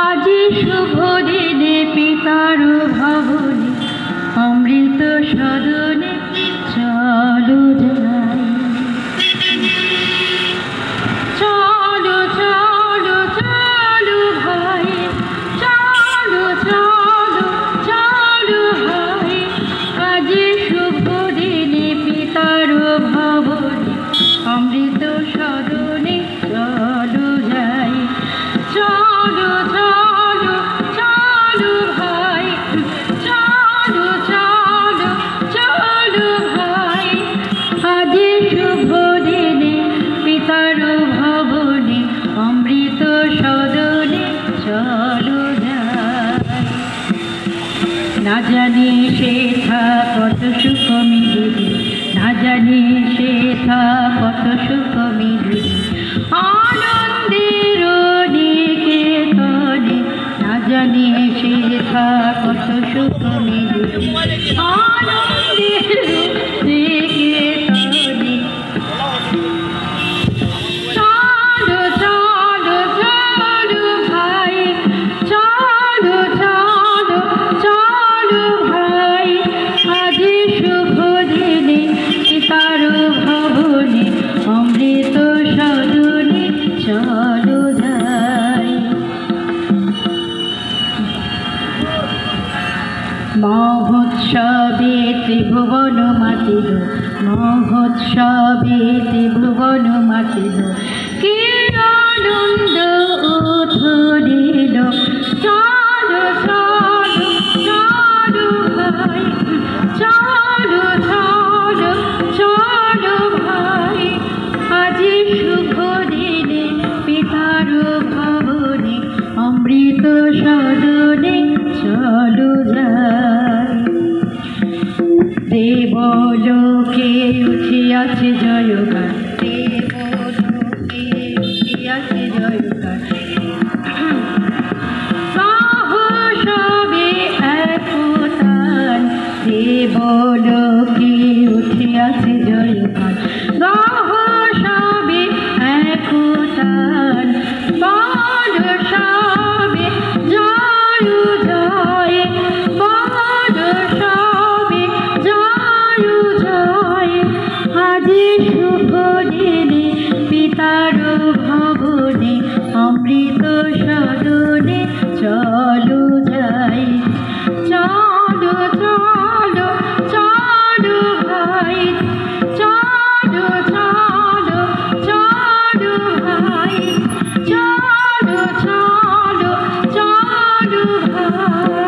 আজি শুভ দিনে পিতার ভবনে অমৃত সদনে চলো যাই, চলো চলো চলো ভাই, চলো চলো চলো ভাই। আজি শুভ দিনে পিতার ভবনে অমৃত সদনে চলো যাই, চলো চলো চলো ভাই, চলো চলো চলো ভাই। আজি শুভ দিনে পিতার ভবনে অমৃত সদনে চলো যাই। না জানি সেথা কত সুখ মিলিবে, না জানি সেথা কত সুখ মিলিবে আনন্দের নিকেতনে, না জানি সেথা কত সুখ মিলিবে আনন্দের নিকেতনে। চলো চলো চলো ভাই, চলো চলো চলো ভাই। আজি শুভ দিনে পিতার ভবনে অমৃত সদনে চলো যাই। মহোৎসবে ত্রিভুবন মাতিল, মহোৎসবে ত্রিভুবন মাতিল, কি আনন্দ উথলিল। চলো চলো চলো ভাই, চলো চলো চলো ভাই। আজি শুভ দিনে পিতার ভবনে অমৃত সদনে চলো যাই। দেবলোকে উঠিয়াছে জয়গান, দেবলোকে উঠিয়াছে জয়গান, সহসবে একতান। দেবলোকে উঠিয়াছে জয়গান, সহসবে একতান। বর্ষবে জয় জয়, বর্ষবে জয় জয়। আজি শুভ দিনে পিতার ভবনে অমৃত সদনে চলো যাই, চলো চলো চলো ভাই, চলো চলো চলো ভাই, চলো চলো চলো ভাই।